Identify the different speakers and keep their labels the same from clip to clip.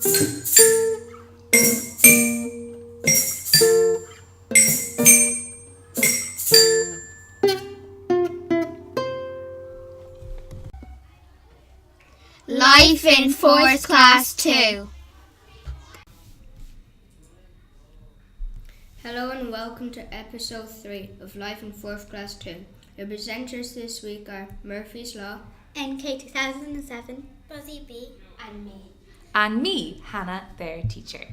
Speaker 1: Life in 4th Class 2. Hello and welcome to episode 3 of Life in 4th Class 2. The presenters this week are Murphy's Law,
Speaker 2: NK 2007,
Speaker 3: Buzzy B,
Speaker 2: and me.
Speaker 4: And me, Hannah, their teacher.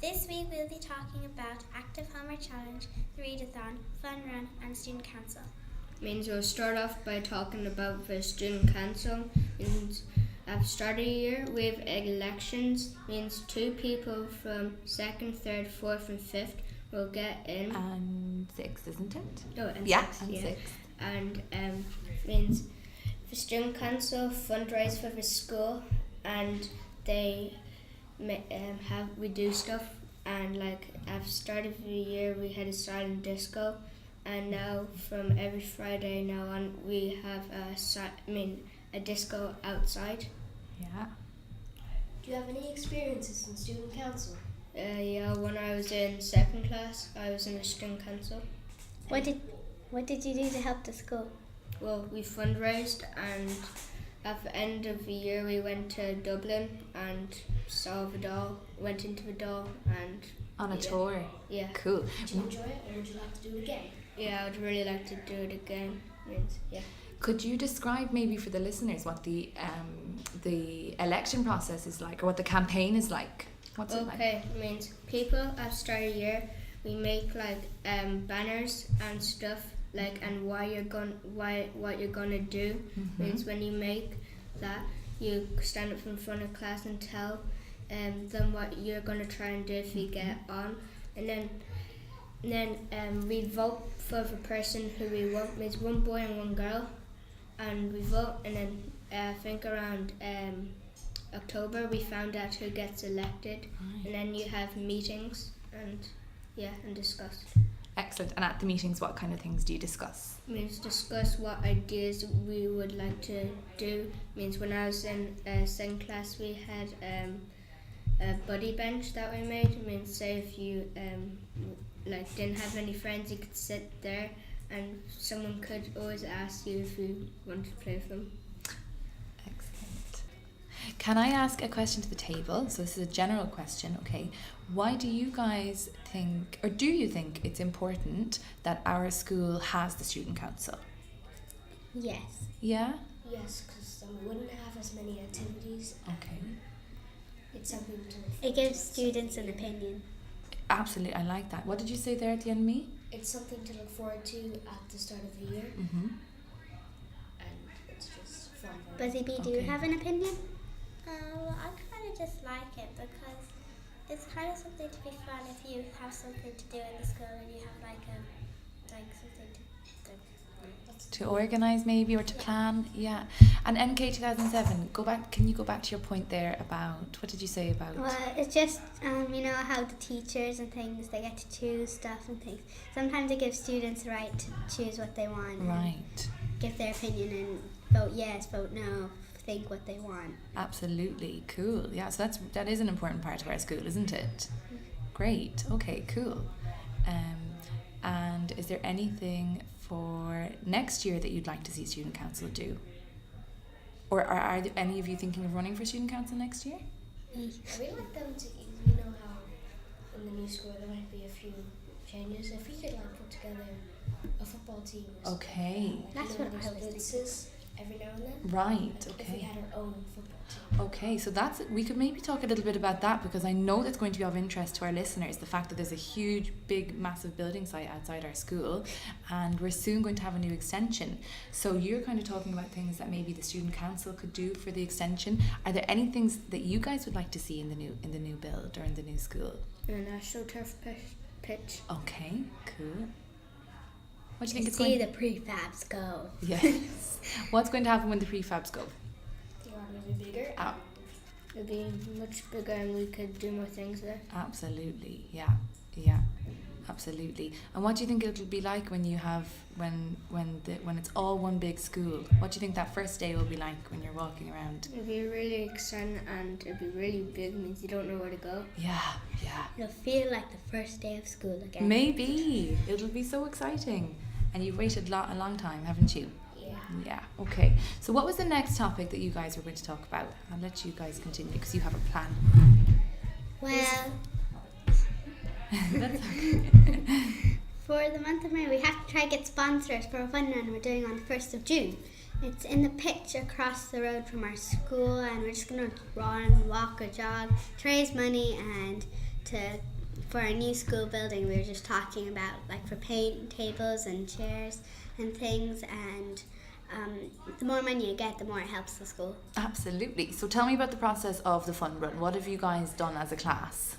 Speaker 3: This week we'll be talking about Active Homework Challenge, the Readathon, Fun Run and Student Council.
Speaker 1: Means we'll start off by talking about the Student Council. Means at the start of the year we have elections. Means 2 people from 2nd, 3rd, 4th and 5th will get in.
Speaker 4: And 6th, isn't it?
Speaker 1: Oh, and
Speaker 4: yeah,
Speaker 1: 6th,
Speaker 4: and
Speaker 1: yeah.
Speaker 4: 6th.
Speaker 1: And means the Student Council fundraise for the school, and they we do stuff. And like at the start of the year we had a silent disco, and now from every Friday now on we have a disco outside.
Speaker 4: Yeah.
Speaker 2: Do you have any experiences in student council?
Speaker 1: Yeah, when I was in 2nd class I was in the Student Council.
Speaker 2: What did you do to help the school?
Speaker 1: Well, we fundraised, and at the end of the year we went to Dublin and saw the doll, went into the doll and...
Speaker 4: On a tour?
Speaker 1: Yeah.
Speaker 4: Cool.
Speaker 2: Did you enjoy it, or would you like to do it again?
Speaker 1: Yeah, I would really like to do it again. Yeah.
Speaker 4: Could you describe maybe for the listeners what the election process is like, or what the campaign is like? What's it like?
Speaker 1: Okay, means people at the start of the year, we make like banners and stuff, like, and what you're gonna do. Means when you make that, you stand up in front of class and tell them what you're gonna try and do if you get on, and then we vote for the person who we want. Means 1 boy and 1 girl, and we vote, and then I think around October we found out who gets elected.
Speaker 4: Right.
Speaker 1: And then you have meetings and discuss.
Speaker 4: Excellent. And at the meetings, what kind of things do you discuss?
Speaker 1: Means discuss what ideas we would like to do. Means when I was in 2nd class we had a buddy bench that we made. Means say if you didn't have any friends, you could sit there and someone could always ask you if you wanted to play with them.
Speaker 4: Excellent. Can I ask a question to the table? So this is a general question, okay? Why do you guys think, or do you think it's important that our school has the student council?
Speaker 2: Yes.
Speaker 4: Yeah?
Speaker 5: Yes, because we wouldn't have as many activities.
Speaker 4: Okay.
Speaker 5: It's something
Speaker 2: It gives students an opinion.
Speaker 4: Absolutely, I like that. What did you say there at the end, me?
Speaker 5: It's something to look forward to at the start of the year,
Speaker 4: Mm-hmm.
Speaker 5: and it's just fun.
Speaker 2: Buzzy B, do you
Speaker 4: Okay.
Speaker 2: have an opinion?
Speaker 3: Well, I kind of just like it because it's kind of something to be fun if you have something to do in the school and you have like something to do.
Speaker 4: To organise maybe, or to plan, yeah. And NK 2007, can you go back to your point there about, what did you say about?
Speaker 2: Well, it's just, how the teachers and things, they get to choose stuff and things. Sometimes it gives students the right to choose what they want.
Speaker 4: Right.
Speaker 2: And give their opinion and vote yes, vote no, think what they want.
Speaker 4: Absolutely, cool. Yeah, so that is an important part of our school, isn't it? Great, okay, cool. And is there anything for next year that you'd like to see Student Council do? Or are there any of you thinking of running for Student Council next year?
Speaker 5: I really like them to, how in the new school there might be a few changes. If we could put together a football team. Or something.
Speaker 4: Okay.
Speaker 2: That's what I was thinking.
Speaker 5: Blitzes every now and then.
Speaker 4: Right,
Speaker 5: If we
Speaker 4: okay.
Speaker 5: had our own football team.
Speaker 4: Okay, so we could maybe talk a little bit about that, because I know that's going to be of interest to our listeners, the fact that there's a huge, big, massive building site outside our school, and we're soon going to have a new extension. So you're kind of talking about things that maybe the student council could do for the extension. Are there any things that you guys would like to see in the new build or in the new school?
Speaker 1: A national turf pitch.
Speaker 4: Okay, cool. What do you think it's
Speaker 2: See
Speaker 4: going?
Speaker 2: the prefabs go.
Speaker 4: Yes. What's going to happen when the prefabs go?
Speaker 5: The yard will be bigger.
Speaker 1: It'd be much bigger and we could do more things there.
Speaker 4: Absolutely, yeah. Absolutely. And what do you think it'll be like when you have when it's all one big school? What do you think that first day will be like when you're walking around?
Speaker 1: It'll be really exciting and it'll be really big, means you don't know where to go.
Speaker 4: Yeah.
Speaker 2: It'll feel like the first day of school again.
Speaker 4: Maybe. It'll be so exciting. And you've waited a long time, haven't you?
Speaker 1: Yeah.
Speaker 4: Yeah, okay. So what was the next topic that you guys were going to talk about? I'll let you guys continue because you have a plan.
Speaker 2: Well,
Speaker 4: That's okay.
Speaker 2: for the month of May, we have to try to get sponsors for a fun run we're doing on the 1st of June. It's in the pitch across the road from our school, and we're just going to run, walk, or jog to raise money and for our new school building. We were just talking about like for paint tables and chairs and things, and the more money you get, the more it helps the school.
Speaker 4: Absolutely. So tell me about the process of the fun run. What have you guys done as a class?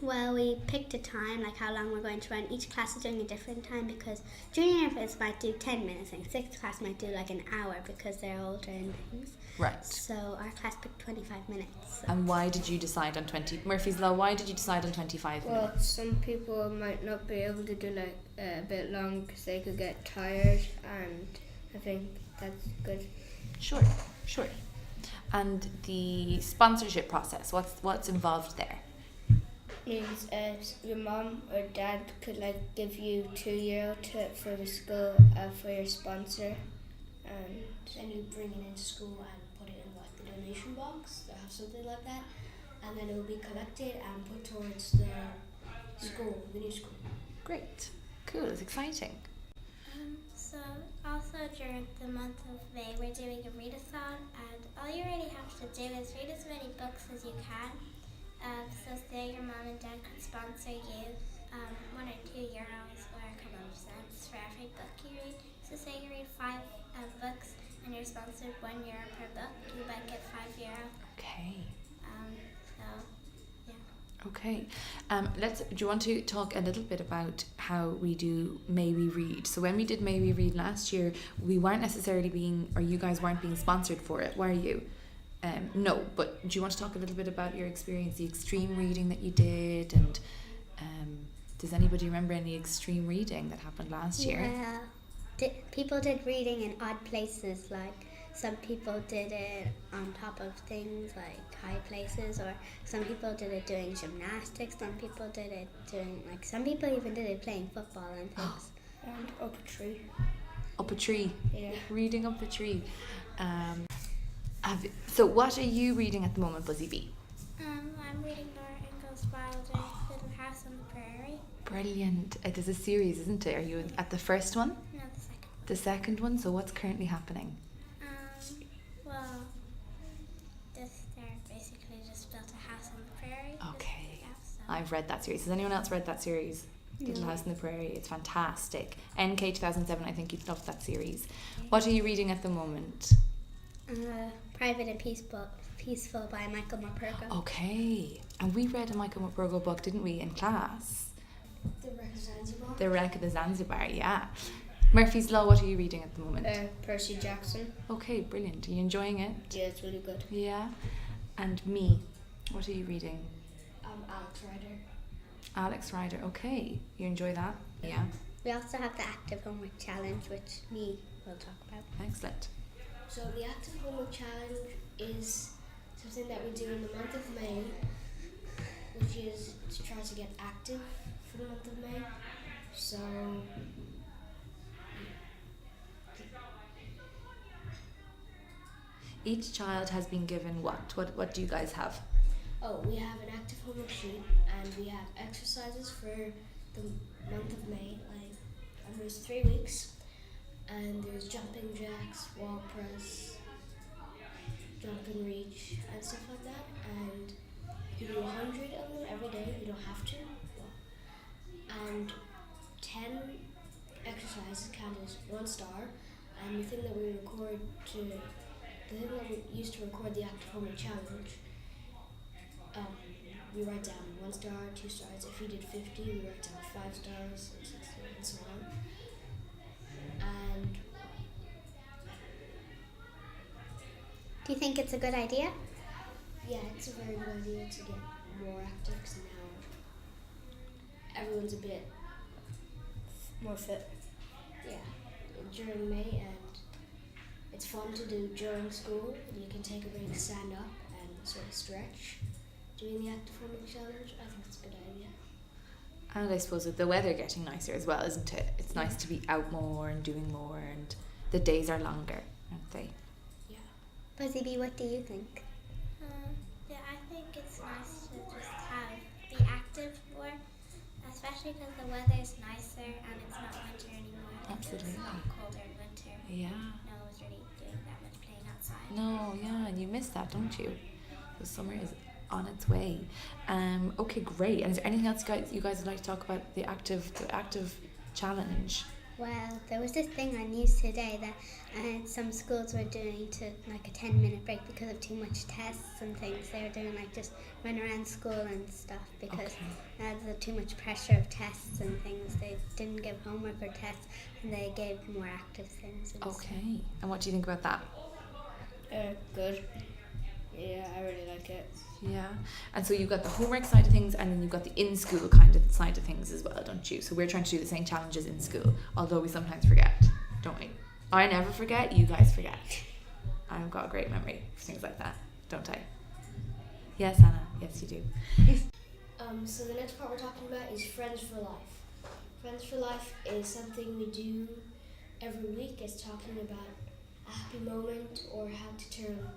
Speaker 2: Well, we picked a time, like how long we're going to run. Each class is doing a different time because junior class might do 10 minutes and 6th class might do like an hour because they're older and things.
Speaker 4: Right.
Speaker 2: So our class picked 25 minutes. So.
Speaker 4: And why did you decide on 20? Murphy's Law, why did you decide on 25
Speaker 1: Well,
Speaker 4: minutes?
Speaker 1: some people might not be able to do like a bit long because they could get tired, and I think that's good.
Speaker 4: Sure. And the sponsorship process, what's involved there?
Speaker 1: Means your mom or dad could like give you €2 for the school for your sponsor, and
Speaker 5: Then you bring it into school and put it in like the donation box. They'll have something like that, and then it will be collected and put towards the school, the new school.
Speaker 4: Great. Cool, it's exciting.
Speaker 3: So also during the month of May, we're doing a readathon, and all you really have to do is read as many books as you can. So say your mom and dad could sponsor you €1 or €2 or a couple of cents for every book you read. So say you read 5 books and you're sponsored €1 per book, you might get €5.
Speaker 4: Okay.
Speaker 3: So yeah.
Speaker 4: Okay. Do you want to talk a little bit about how we do May We Read? So when we did May We Read last year, we weren't necessarily you guys weren't being sponsored for it, were you? No, but do you want to talk a little bit about your experience, the extreme reading that you did, and does anybody remember any extreme reading that happened last year?
Speaker 2: Yeah, people did reading in odd places, like some people did it on top of things like high places, or some people did it doing gymnastics, some people did it doing, like some people even did it playing football and things.
Speaker 1: and up a tree.
Speaker 4: Up a tree.
Speaker 1: Yeah.
Speaker 4: Reading up a tree. So what are you reading at the moment, Buzzy B?
Speaker 3: I'm reading Laura Ingalls Wilder's Little House on the Prairie.
Speaker 4: Brilliant. It is a series, isn't it? Are you at the first one?
Speaker 3: No, the second one.
Speaker 4: The second one? So what's currently happening?
Speaker 3: Well, they're basically just built a house on the prairie.
Speaker 4: Okay.
Speaker 3: Yeah, so.
Speaker 4: I've read that series. Has anyone else read that series? Little House in the Prairie. It's fantastic. NK 2007, I think you'd love that series. What are you reading at the moment?
Speaker 2: Private and Peaceful by Michael Morpurgo.
Speaker 4: Okay. And we read a Michael Morpurgo book, didn't we, in class?
Speaker 5: The Wreck of Zanzibar.
Speaker 4: The Wreck of the Zanzibar, yeah. Murphy's Law, what are you reading at the moment?
Speaker 1: Percy Jackson.
Speaker 4: Okay, brilliant. Are you enjoying it?
Speaker 1: Yeah, it's really good.
Speaker 4: Yeah. And me, what are you reading?
Speaker 5: Alex Rider.
Speaker 4: Alex Rider, okay. You enjoy that? Yeah.
Speaker 2: We also have the active homework challenge, which me will talk about.
Speaker 4: Excellent.
Speaker 5: So the active homework challenge is something that we do in the month of May, which is to try to get active for the month of May. So
Speaker 4: Each child has been given what? What do you guys have?
Speaker 5: we have an active homework sheet, and we have exercises for the month of May. There's 3 weeks, and there's jumping jacks, wall press, jump and reach, and stuff like that. And you do 100 of them every day. You don't have to. And 10 exercises count as 1 star. And the thing that we use to record the active homework challenge, we write down 1 star, 2 stars. If you did 50, we write down 5 stars, and 60, and so on. And
Speaker 2: Do you think it's a good idea?
Speaker 5: yeah, it's a very good idea to get more active, because now everyone's a bit more fit. Yeah, during May, and it's fun to do during school. You can take a break, stand up, and sort of stretch. Doing the active homework challenge, I think it's a good idea.
Speaker 4: And I suppose with the weather getting nicer as well, isn't it? It's nice to be out more and doing more, and the days are longer, aren't they?
Speaker 5: Yeah.
Speaker 2: Buzzy B, what do you think?
Speaker 3: Yeah, I think it's nice to just be active more, especially because the weather is nicer and it's not winter anymore.
Speaker 4: Absolutely.
Speaker 3: It's not colder in winter.
Speaker 4: Yeah.
Speaker 3: No one's really doing that much playing outside.
Speaker 4: No, yeah, and you miss that, don't you? The summer is on its way. Okay, great. And is there anything else you guys would like to talk about the active challenge?
Speaker 2: Well, there was this thing on news today that some schools were doing to like a 10-minute break because of too much tests and things. They were doing like just run around school and stuff because there's too much pressure of tests and things. They didn't give homework or tests, and they gave more active things. And
Speaker 4: Okay. And what do you think about that?
Speaker 1: Good. Yeah, I really like it.
Speaker 4: Yeah. And so you've got the homework side of things, and then you've got the in-school kind of side of things as well, don't you? So we're trying to do the same challenges in school, although we sometimes forget, don't we? I never forget, you guys forget. I've got a great memory for things like that, don't I? Yes, Anna. Yes, you do.
Speaker 5: So the next part we're talking about is Friends for Life. Friends for Life is something we do every week. It's talking about a happy moment or how to turn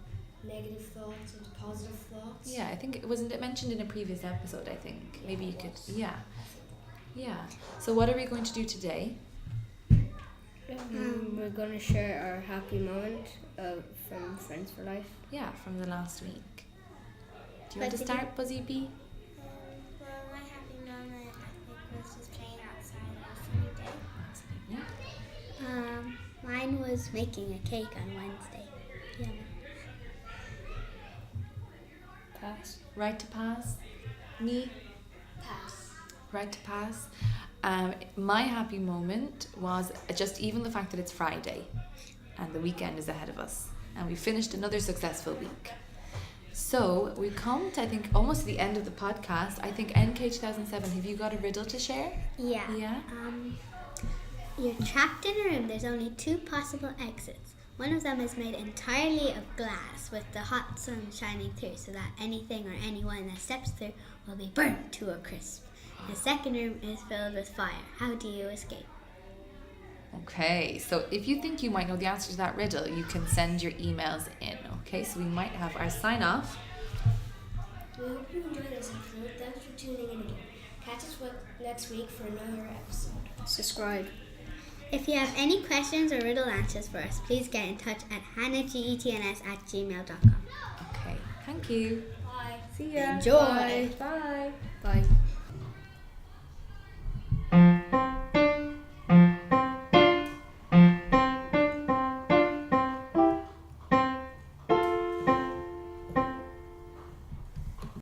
Speaker 5: negative thoughts into positive thoughts.
Speaker 4: Yeah, I think, wasn't it mentioned in a previous episode, I think? Maybe you could, yeah. Yeah. So what are we going to do today?
Speaker 1: We're going to share our happy moment from Friends for Life.
Speaker 4: Yeah, from the last week. Do you want to start, Buzzy B?
Speaker 3: Well, my happy moment, I think, was just playing outside on a sunny day.
Speaker 4: Yeah.
Speaker 2: Mine was making a cake on Wednesday. Yeah.
Speaker 1: Pass.
Speaker 4: Right to pass? Me?
Speaker 5: Pass.
Speaker 4: Right to pass. My happy moment was just even the fact that it's Friday and the weekend is ahead of us, and we finished another successful week. So we've come to, I think, almost the end of the podcast. I think NK 2007, have you got a riddle to share?
Speaker 2: Yeah.
Speaker 4: Yeah?
Speaker 2: You're trapped in a room. There's only 2 possible exits. One of them is made entirely of glass with the hot sun shining through so that anything or anyone that steps through will be burnt to a crisp. The second room is filled with fire. How do you escape?
Speaker 4: Okay, so if you think you might know the answer to that riddle, you can send your emails in. Okay, so we might have our sign off.
Speaker 5: We hope you enjoyed this episode. Thanks for tuning in again. Catch us next week for another episode.
Speaker 1: Subscribe.
Speaker 2: If you have any questions or riddle answers for us, please get in touch at hannahgetns@gmail.com.
Speaker 4: Okay, thank you.
Speaker 5: Bye.
Speaker 4: See ya.
Speaker 2: Enjoy.
Speaker 4: Bye. Bye.